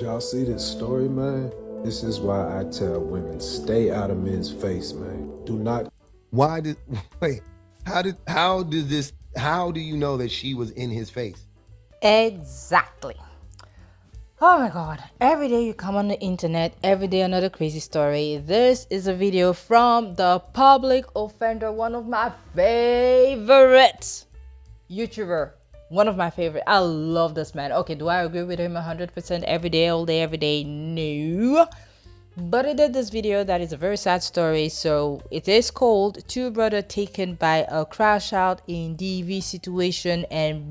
Y'all see this story, man? This is why I tell women, stay out of men's face, man. Do not. Why did wait? How do you know that she was in his face? Exactly. Oh my god. Every day you come on the internet, every day another crazy story. This is a video from the public offender, one of my favorite YouTuber. One of my favorite. I love this man. Okay, do I agree with him 100% every day, all day, every day? No. But he did this video that is a very sad story. So it is called Two Brother Taken by a Crash Out in DV Situation and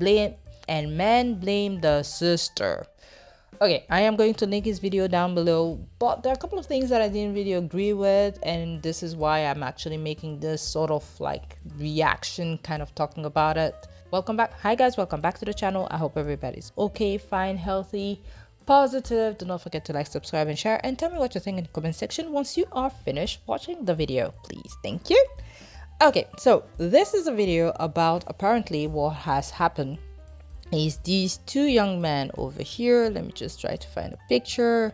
Man Blame the Sister. Okay, I am going to link his video down below, but there are a couple of things that I didn't really agree with, and this is why I'm actually making this sort of like reaction, kind of talking about it. Welcome back. Hi guys, welcome back to the channel. I hope everybody's okay, fine, healthy, positive. Do not forget to like, subscribe, and share, and tell me what you think in the comment section once you are finished watching the video, please. Thank you. Okay, so this is a video about apparently what has happened is these two young men over here. Let me just try to find a picture.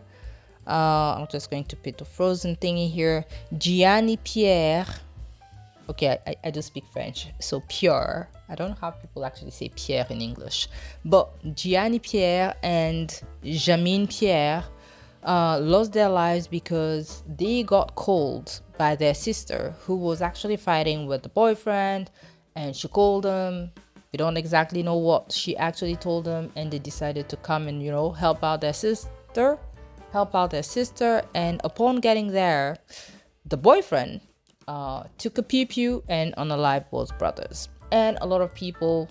I'm just going to put the frozen thingy here. Gianni Pierre. Okay, I do speak French, so Pierre. I don't know how people actually say Pierre in English, but Gianni Pierre and Jamine Pierre lost their lives because they got called by their sister, who was actually fighting with the boyfriend, and she called them. We don't exactly know what she actually told them, and they decided to come and, you know, help out their sister. And upon getting there, the boyfriend took a pew and unalived both brothers. And a lot of people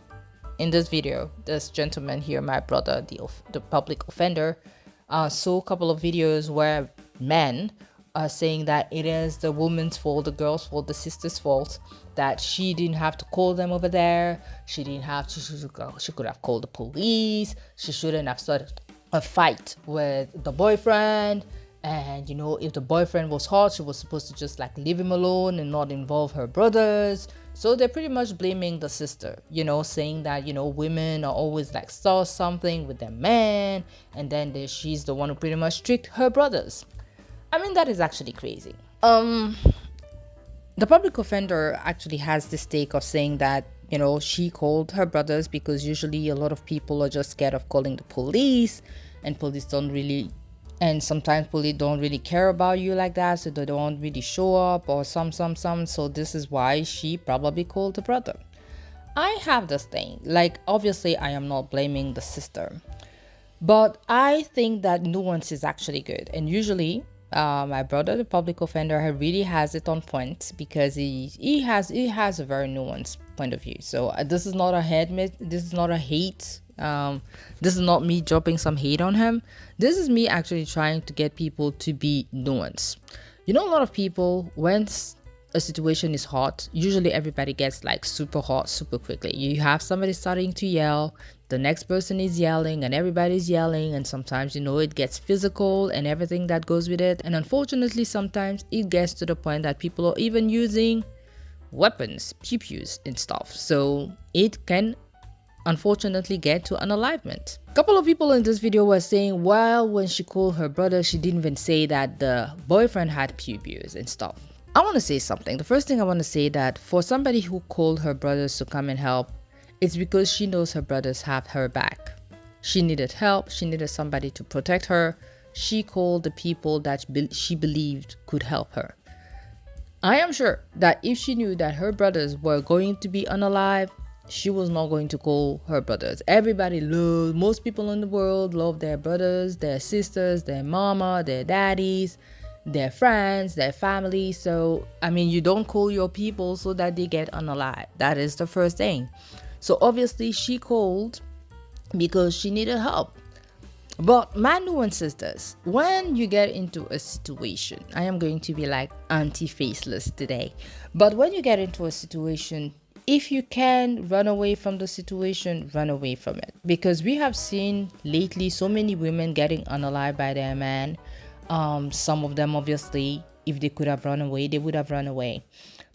in this video, this gentleman here, my brother, the public offender, saw a couple of videos where men are saying that it is the woman's fault, the girl's fault, the sister's fault, that she didn't have to call them over there. She didn't have to, she could have called the police. She shouldn't have started a fight with the boyfriend. And, you know, if the boyfriend was hot, she was supposed to just like leave him alone and not involve her brothers. So they're pretty much blaming the sister, you know, saying that, you know, women are always like saw something with their man, and then she's the one who pretty much tricked her brothers. I mean, that is actually crazy. The public offender actually has this take of saying that, you know, she called her brothers because usually a lot of people are just scared of calling the police, and sometimes police don't really care about you like that, so they don't really show up, or some. So this is why she probably called the brother. I have this thing, like, obviously I am not blaming the sister, but I think that nuance is actually good. And usually my brother, the public offender, really has it on point, because he has a very nuanced point of view. So this is not a this is not a hate. This is not me dropping some hate on him. This is me actually trying to get people to be nuanced. You know, a lot of people, when a situation is hot, usually everybody gets like super hot super quickly. You have somebody starting to yell, the next person is yelling, and everybody's yelling, and sometimes, you know, it gets physical and everything that goes with it. And unfortunately, sometimes it gets to the point that people are even using weapons, pew-pews and stuff. So it can unfortunately get to unalivement. A couple of people in this video were saying, well, when she called her brother, she didn't even say that the boyfriend had pew-pews and stuff. I want to say something. The first thing I want to say, that for somebody who called her brothers to come and help, it's because she knows her brothers have her back. She needed help. She needed somebody to protect her. She called the people that she believed could help her. I am sure that if she knew that her brothers were going to be unalive, she was not going to call her brothers. Most people in the world love their brothers, their sisters, their mama, their daddies, their friends, their family. So, I mean, you don't call your people so that they get unalive. That is the first thing. So obviously she called because she needed help. But my nuance is this: when you get into a situation, I am going to be like anti-faceless today, but when you get into a situation, if you can run away from the situation, run away from it. Because we have seen lately so many women getting unalived by their man. Some of them, obviously, if they could have run away, they would have run away.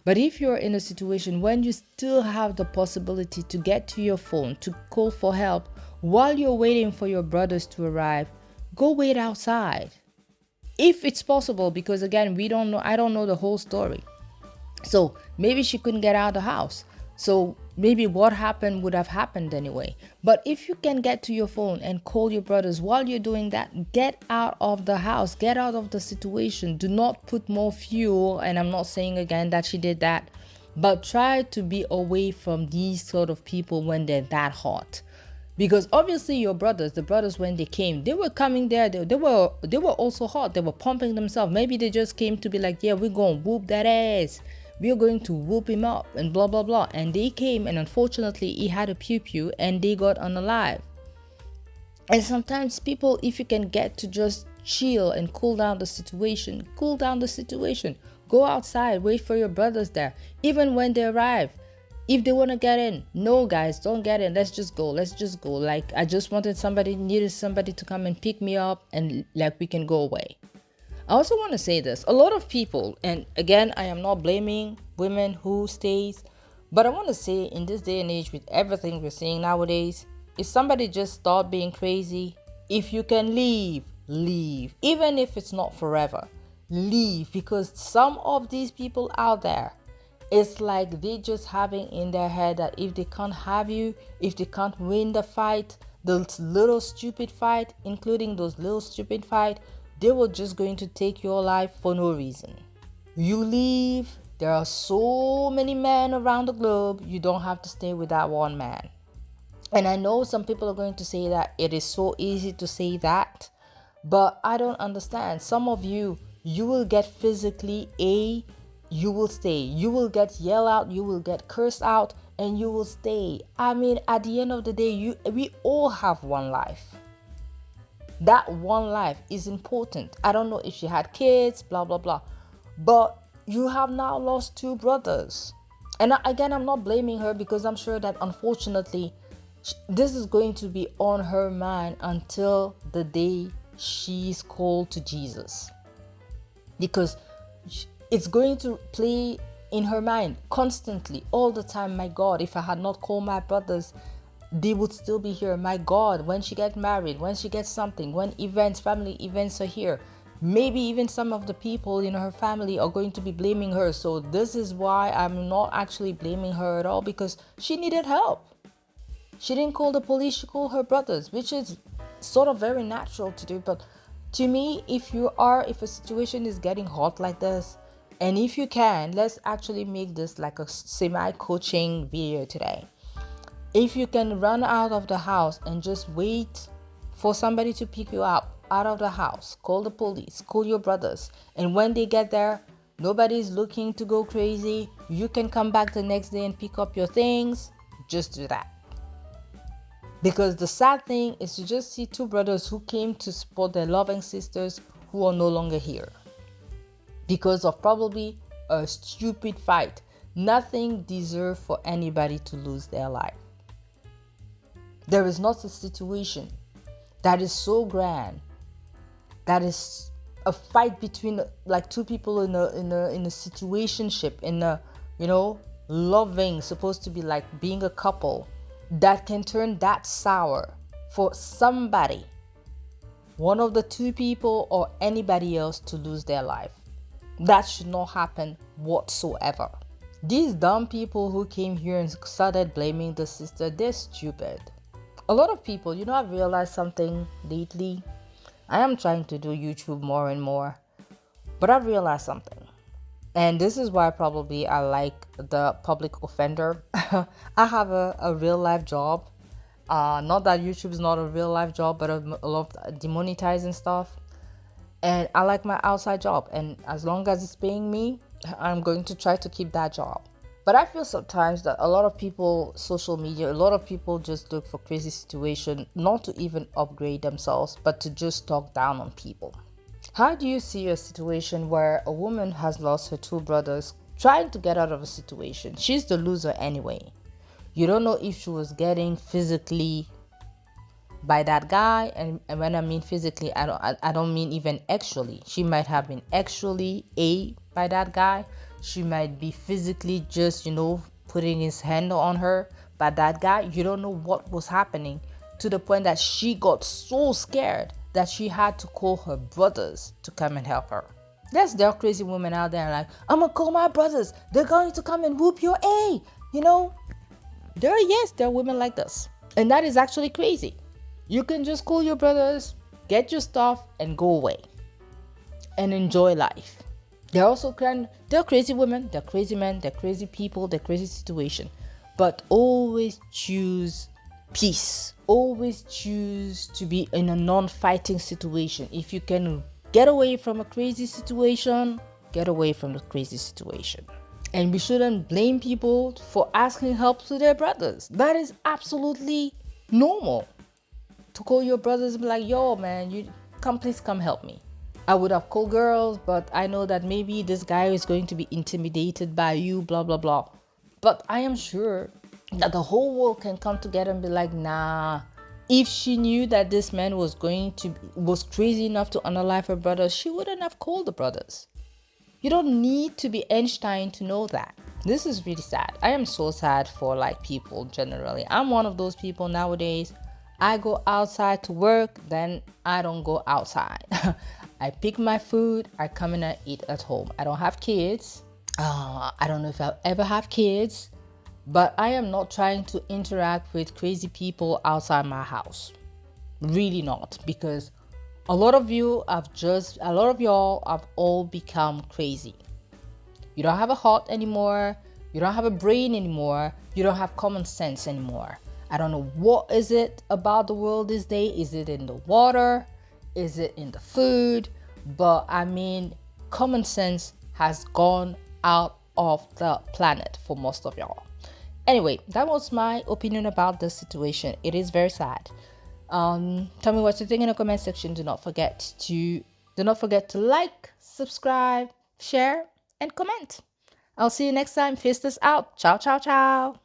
But if you're in a situation when you still have the possibility to get to your phone, to call for help while you're waiting for your brothers to arrive, go wait outside if it's possible, because again, we don't know, I don't know the whole story. So maybe she couldn't get out of the house, so maybe what happened would have happened anyway. But if you can get to your phone and call your brothers while you're doing that, get out of the house, get out of the situation. Do not put more fuel, and I'm not saying again that she did that, but try to be away from these sort of people when they're that hot. Because obviously your brothers, the brothers, when they came, they were coming there, they were also hot, they were pumping themselves. Maybe they just came to be like, yeah, we're gonna whoop that ass, we're going to whoop him up and blah blah blah. And they came, and unfortunately he had a pew and they got unalive. And sometimes people, if you can get to just chill and cool down the situation, go outside, wait for your brothers there. Even when they arrive, if they want to get in, no guys, don't get in, let's just go. Like, I just needed somebody to come and pick me up, and like we can go away. I also want to say this, a lot of people, and again, I am not blaming women who stays, but I want to say, in this day and age, with everything we're seeing nowadays, if somebody just start being crazy, if you can leave, even if it's not forever, leave. Because some of these people out there, it's like they just having in their head that if they can't have you, if they can't win the fight, those little stupid fight, they were just going to take your life for no reason. You leave. There are so many men around the globe. You don't have to stay with that one man. And I know some people are going to say that it is so easy to say that, but I don't understand. Some of you will get physically you will stay. You will get yelled out, you will get cursed out, and you will stay. I mean, at the end of the day, we all have one life. That one life is important. I don't know if she had kids, blah, blah, blah. But you have now lost 2 brothers. And again, I'm not blaming her, because I'm sure that unfortunately, this is going to be on her mind until the day she's called to Jesus. Because it's going to play in her mind constantly, all the time. My God, if I had not called my brothers, they would still be here. My God, when she gets married, when she gets something, when family events are here, maybe even some of the people in her family are going to be blaming her. So this is why I'm not actually blaming her at all, because she needed help. She didn't call the police, she called her brothers, which is sort of very natural to do. But to me, if a situation is getting hot like this, and if you can, let's actually make this like a semi-coaching video today. If you can run out of the house and just wait for somebody to pick you up out of the house, call the police, call your brothers, and when they get there, nobody's looking to go crazy, you can come back the next day and pick up your things, just do that. Because the sad thing is to just see 2 brothers who came to support their loving sisters who are no longer here, because of probably a stupid fight. Nothing deserves for anybody to lose their life. There is not a situation that is so grand, that is a fight between like 2 people in a situationship, in a, loving, supposed to be like being a couple, that can turn that sour for somebody, one of the 2 people or anybody else, to lose their life. That should not happen whatsoever. These dumb people who came here and started blaming the sister, they're stupid. A lot of people, I've realized something lately. I am trying to do YouTube more and more, but I've realized something. And this is why probably I like the public offender. I have a real life job. Not that YouTube is not a real life job, but I love demonetizing stuff. And I like my outside job. And as long as it's paying me, I'm going to try to keep that job. But I feel sometimes that a lot of people, social media, a lot of people just look for crazy situation, not to even upgrade themselves, but to just talk down on people. How do you see a situation where a woman has lost her 2 brothers, trying to get out of a situation? She's the loser anyway. You don't know if she was getting physically by that guy, and when I mean physically, I don't mean even actually. She might have been actually by that guy. She might be physically just, putting his hand on her by that guy. You don't know what was happening, to the point that she got so scared that she had to call her brothers to come and help her. Yes, there are crazy women out there like, I'm gonna call my brothers. They're going to come and whoop your A. You know, there are women like this. And that is actually crazy. You can just call your brothers, get your stuff, and go away. And enjoy life. There are crazy women, there are crazy men, there are crazy people, there are crazy situation. But always choose peace. Always choose to be in a non-fighting situation. If you can get away from a crazy situation, get away from the crazy situation. And we shouldn't blame people for asking help to their brothers. That is absolutely normal. To call your brothers and be like, yo, man, please come help me. I would have called girls, but I know that maybe this guy is going to be intimidated by you, blah, blah, blah. But I am sure that the whole world can come together and be like, nah. If she knew that this man was crazy enough to unalive her brothers, she wouldn't have called the brothers. You don't need to be Einstein to know that. This is really sad. I am so sad for like people generally. I'm one of those people nowadays. I go outside to work, then I don't go outside. I pick my food, I come in and eat at home. I don't have kids. I don't know if I'll ever have kids, but I am not trying to interact with crazy people outside my house. Really not, because a lot of y'all have all become crazy. You don't have a heart anymore. You don't have a brain anymore. You don't have common sense anymore. I don't know what is it about the world this day. Is it in the water? Is it in the food? But I mean, common sense has gone out of the planet for most of y'all. Anyway, that was my opinion about this situation. It is very sad. Tell me what you think in the comment section. Do not forget to like, subscribe, share, and comment. I'll see you next time. Fist is out. Ciao, ciao, ciao.